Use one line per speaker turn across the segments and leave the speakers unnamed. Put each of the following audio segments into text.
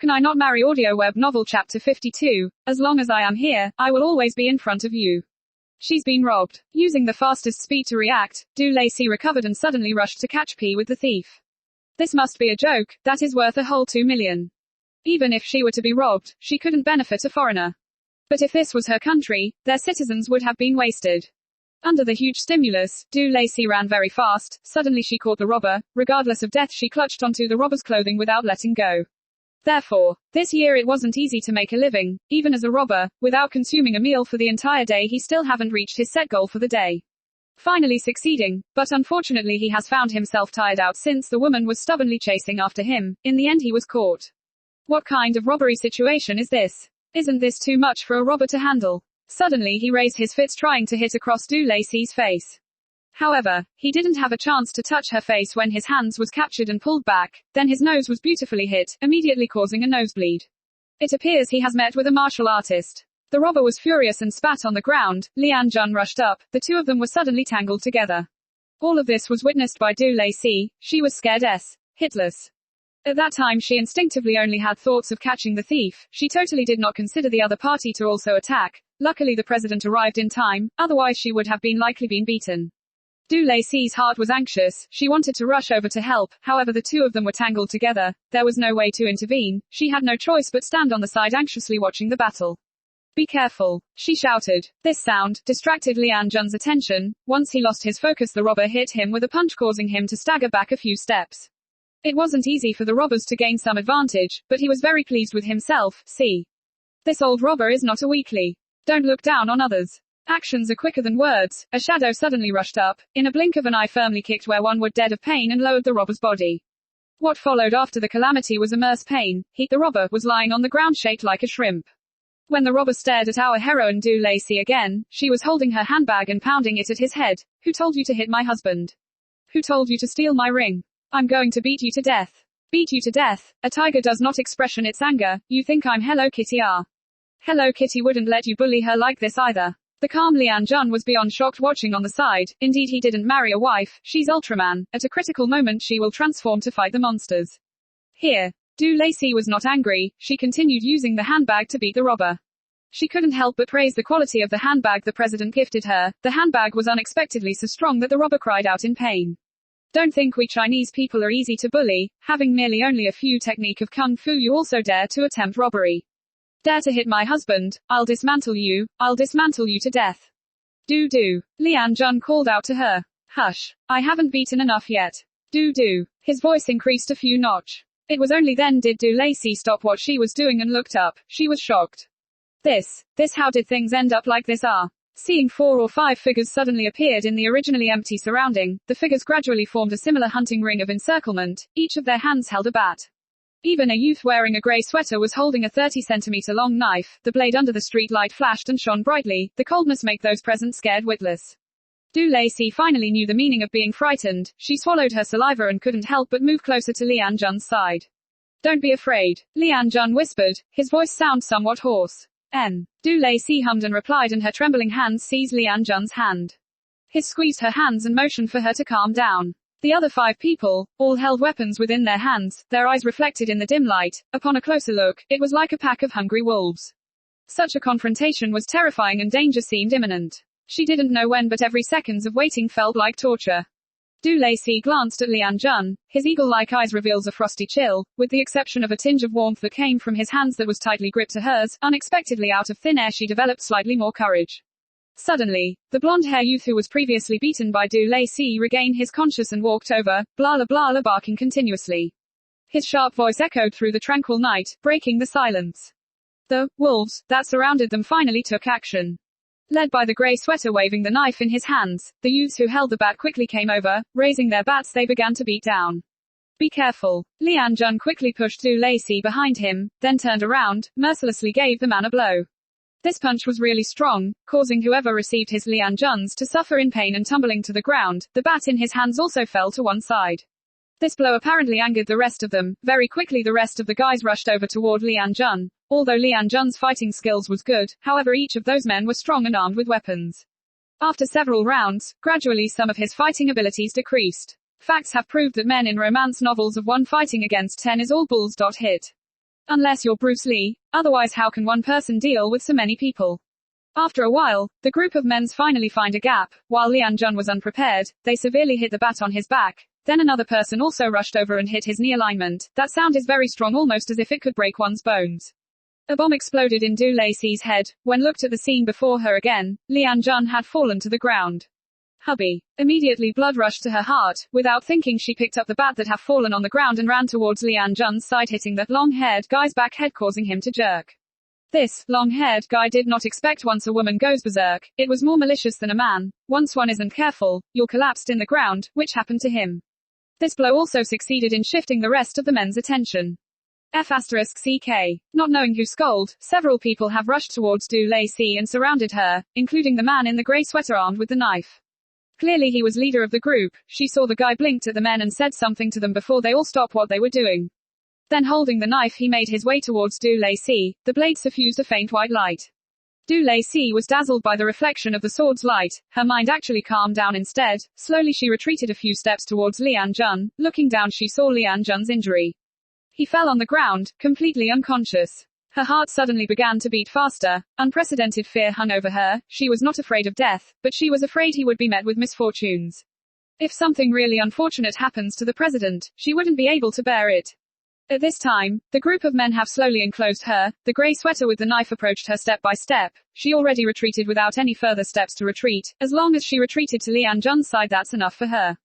Can I not marry? Audio web novel chapter 52. As long as I am here, I will always be in front of you. She's been robbed. Using the fastest speed to react, Du Lacey recovered and suddenly rushed to catch P with the thief. This must be a joke, that is worth a whole 2 million. Even if she were to be robbed, she couldn't benefit a foreigner. But if this was her country, their citizens would have been wasted. Under the huge stimulus, Du Lacey ran very fast. Suddenly she caught the robber. Regardless of death, she clutched onto the robber's clothing without letting go. Therefore, this year it wasn't easy to make a living. Even as a robber, without consuming a meal for the entire day, he still haven't reached his set goal for the day. Finally succeeding, but unfortunately he has found himself tired out since the woman was stubbornly chasing after him. In the end he was caught. What kind of robbery situation is this? Isn't this too much for a robber to handle? Suddenly he raised his fists trying to hit across Du Lacey's face. However, he didn't have a chance to touch her face when his hands was captured and pulled back. Then his nose was beautifully hit, immediately causing a nosebleed. It appears he has met with a martial artist. The robber was furious and spat on the ground. Lian Jun rushed up. The two of them were suddenly tangled together. All of this was witnessed by Du Lacey. She was scared hitless. At that time she instinctively only had thoughts of catching the thief. She totally did not consider the other party to also attack. Luckily the president arrived in time, otherwise she would have likely been beaten. Du Lacey's heart was anxious. She wanted to rush over to help, however the two of them were tangled together. There was no way to intervene. She had no choice but stand on the side anxiously watching the battle. Be careful, she shouted. This sound distracted Lian Jun's attention. Once he lost his focus, the robber hit him with a punch, causing him to stagger back a few steps. It wasn't easy for the robbers to gain some advantage, but he was very pleased with himself. See, this old robber is not a weakling. Don't look down on others. Actions are quicker than words. A shadow suddenly rushed up. In a blink of an eye firmly kicked where one would dead of pain and lowered the robber's body. What followed after the calamity was immense pain. The robber was lying on the ground shaped like a shrimp. When the robber stared at our heroine Du Lacey again, she was holding her handbag and pounding it at his head. Who told you to hit my husband? Who told you to steal my ring? I'm going to beat you to death. Beat you to death? A tiger does not expression its anger. You think I'm Hello Kitty? Hello Kitty wouldn't let you bully her like this either. The calm Lian Jun was beyond shocked watching on the side. Indeed he didn't marry a wife, she's Ultraman. At a critical moment she will transform to fight the monsters. Here, Du Lacey was not angry. She continued using the handbag to beat the robber. She couldn't help but praise the quality of the handbag the president gifted her. The handbag was unexpectedly so strong that the robber cried out in pain. Don't think we Chinese people are easy to bully. Having merely only a few technique of kung fu, you also dare to attempt robbery. Dare to hit my husband, I'll dismantle you to death. Du. Lian Jun called out to her. Hush, I haven't beaten enough yet. Du. His voice increased a few notch. It was only then did Du Lacey stop what she was doing and looked up. She was shocked. This, how did things end up like this? Seeing 4 or 5 figures suddenly appeared in the originally empty surrounding, the figures gradually formed a similar hunting ring of encirclement. Each of their hands held a bat. Even a youth wearing a grey sweater was holding a 30-centimeter long knife. The blade under the street light flashed and shone brightly. The coldness made those present scared witless. Du Lacey finally knew the meaning of being frightened. She swallowed her saliva and couldn't help but move closer to Lian Jun's side. Don't be afraid, Lian Jun whispered. His voice sounded somewhat hoarse. Du Lacey hummed and replied, and her trembling hands seized Lian Jun's hand. He squeezed her hands and motioned for her to calm down. The other 5 people, all held weapons within their hands, their eyes reflected in the dim light. Upon a closer look, it was like a pack of hungry wolves. Such a confrontation was terrifying and danger seemed imminent. She didn't know when, but every seconds of waiting felt like torture. Du Lacey glanced at Lian Jun. His eagle-like eyes revealed a frosty chill, with the exception of a tinge of warmth that came from his hands that was tightly gripped to hers. Unexpectedly out of thin air she developed slightly more courage. Suddenly, the blonde-haired youth who was previously beaten by Du Lacey regained his conscience and walked over, blah blah barking continuously. His sharp voice echoed through the tranquil night, breaking the silence. The wolves that surrounded them finally took action. Led by the grey sweater waving the knife in his hands, the youths who held the bat quickly came over. Raising their bats they began to beat down. Be careful. Lian Jun quickly pushed Du Lacey behind him, then turned around, mercilessly gave the man a blow. This punch was really strong, causing whoever received his Lian Jun's to suffer in pain and tumbling to the ground. The bat in his hands also fell to one side. This blow apparently angered the rest of them. Very quickly the rest of the guys rushed over toward Lian Jun. Although Lian Jun's fighting skills was good, however each of those men were strong and armed with weapons. After several rounds, gradually some of his fighting abilities decreased. Facts have proved that men in romance novels of 1 fighting against 10 is all bulls. Hit. Unless you're Bruce Lee, otherwise how can one person deal with so many people? After a while, the group of men finally find a gap. While Lian Jun was unprepared, they severely hit the bat on his back. Then another person also rushed over and hit his knee alignment. That sound is very strong, almost as if it could break one's bones. A bomb exploded in Du Lacey's head. When looked at the scene before her again, Lian Jun had fallen to the ground. Hubby. Immediately blood rushed to her heart. Without thinking, she picked up the bat that had fallen on the ground and ran towards Lian Jun's side, hitting the long-haired guy's back head, causing him to jerk. This long-haired guy did not expect once a woman goes berserk, it was more malicious than a man. Once one isn't careful, you'll collapse in the ground, which happened to him. This blow also succeeded in shifting the rest of the men's attention. F***CK. Not knowing who scold, several people have rushed towards Du Lacey and surrounded her, including the man in the grey sweater armed with the knife. Clearly he was leader of the group. She saw the guy blinked at the men and said something to them before they all stopped what they were doing. Then holding the knife he made his way towards Du Lacey. The blade suffused a faint white light. Du Lacey was dazzled by the reflection of the sword's light. Her mind actually calmed down instead. Slowly she retreated a few steps towards Lian Jun. Looking down she saw Lian Jun's injury. He fell on the ground, completely unconscious. Her heart suddenly began to beat faster. Unprecedented fear hung over her. She was not afraid of death, but she was afraid he would be met with misfortunes. If something really unfortunate happens to the president, she wouldn't be able to bear it. At this time, the group of men have slowly enclosed her. The grey sweater with the knife approached her step by step. She already retreated without any further steps to retreat. As long as she retreated to Lian Jun's side, that's enough for her.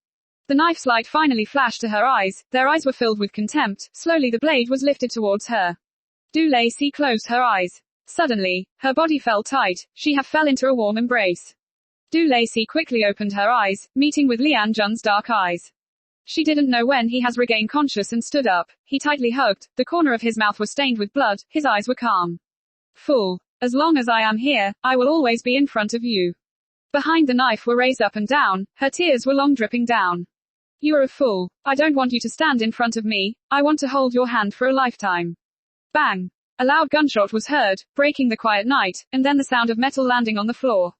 The knife's light finally flashed to her eyes. Their eyes were filled with contempt. Slowly the blade was lifted towards her. Du Lacey closed her eyes. Suddenly, her body felt tight. She fell into a warm embrace. Du Lacey quickly opened her eyes, meeting with Lian Jun's dark eyes. She didn't know when he has regained conscious and stood up. He tightly hugged. The corner of his mouth was stained with blood. His eyes were calm. Fool. As long as I am here, I will always be in front of you. Behind the knife were raised up and down. Her tears were long dripping down. You are a fool. I don't want you to stand in front of me. I want to hold your hand for a lifetime. Bang! A loud gunshot was heard, breaking the quiet night, and then the sound of metal landing on the floor.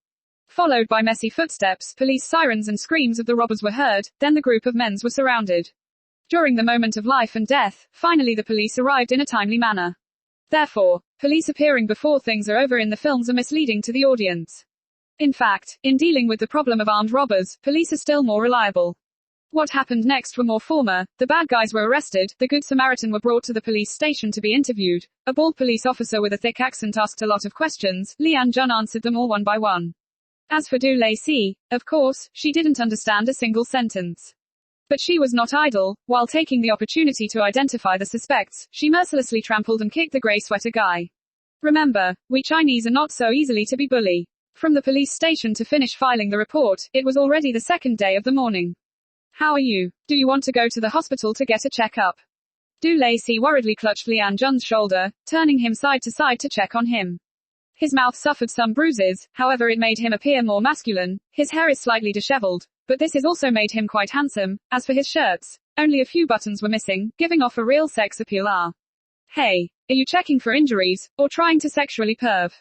Followed by messy footsteps, police sirens and screams of the robbers were heard, then the group of men were surrounded. During the moment of life and death, finally the police arrived in a timely manner. Therefore, police appearing before things are over in the films are misleading to the audience. In fact, in dealing with the problem of armed robbers, police are still more reliable. What happened next were more former. The bad guys were arrested, the Good Samaritan were brought to the police station to be interviewed. A bald police officer with a thick accent asked a lot of questions. Lian Jun answered them all one by one. As for Du Lacey, of course, she didn't understand a single sentence. But she was not idle. While taking the opportunity to identify the suspects, she mercilessly trampled and kicked the grey sweater guy. Remember, we Chinese are not so easily to be bullied. From the police station to finish filing the report, it was already the second day of the morning. How are you? Do you want to go to the hospital to get a checkup? Du Lacey worriedly clutched Lian Jun's shoulder, turning him side to side to check on him. His mouth suffered some bruises, however it made him appear more masculine. His hair is slightly disheveled, but this has also made him quite handsome. As for his shirts, only a few buttons were missing, giving off a real sex appeal. Hey, are you checking for injuries, or trying to sexually perv?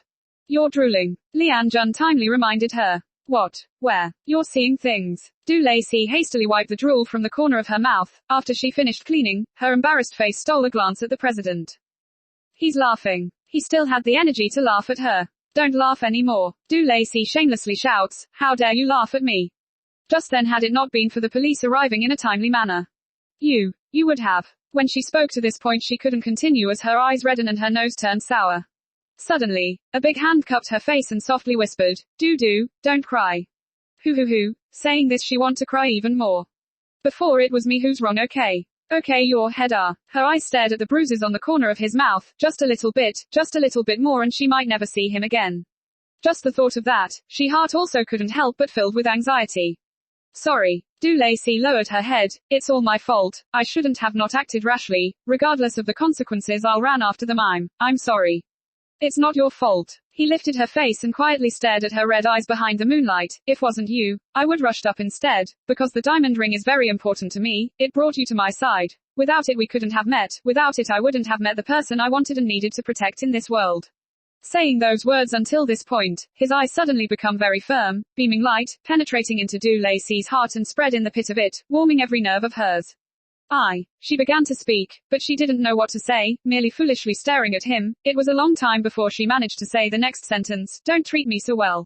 You're drooling. Lian Jun timely reminded her. What? Where? You're seeing things. Du Lacey hastily wiped the drool from the corner of her mouth. After she finished cleaning, her embarrassed face stole a glance at the president. He's laughing. He still had the energy to laugh at her. Don't laugh anymore. Du Lacey shamelessly shouts, how dare you laugh at me? Just then, had it not been for the police arriving in a timely manner. You would have. When she spoke to this point she couldn't continue as her eyes reddened and her nose turned sour. Suddenly, a big hand cupped her face and softly whispered, don't cry. Hoo. Saying this she wanted to cry even more. Before it was me who's wrong, okay? Okay, your head. Her eyes stared at the bruises on the corner of his mouth, just a little bit more and she might never see him again. Just the thought of that, she heart also couldn't help but filled with anxiety. Sorry. Du Lacey lowered her head. It's all my fault. I shouldn't have not acted rashly. Regardless of the consequences I'll run after them. I'm sorry. It's not your fault. He lifted her face and quietly stared at her red eyes behind the moonlight. If wasn't you, I would rushed up instead. Because the diamond ring is very important to me, it brought you to my side. Without it we couldn't have met. Without it I wouldn't have met the person I wanted and needed to protect in this world. Saying those words until this point, his eyes suddenly become very firm, beaming light, penetrating into Du Lacey's heart and spread in the pit of it, warming every nerve of hers. She began to speak, but she didn't know what to say, merely foolishly staring at him. It was a long time before she managed to say the next sentence, don't treat me so well.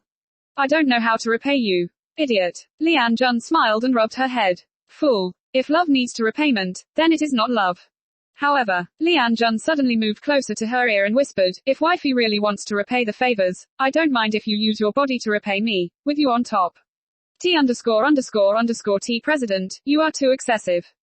I don't know how to repay you. Idiot. Lian Jun smiled and rubbed her head. Fool. If love needs to repayment, then it is not love. However, Lian Jun suddenly moved closer to her ear and whispered, if wifey really wants to repay the favors, I don't mind if you use your body to repay me, with you on top. T_____T president, you are too excessive.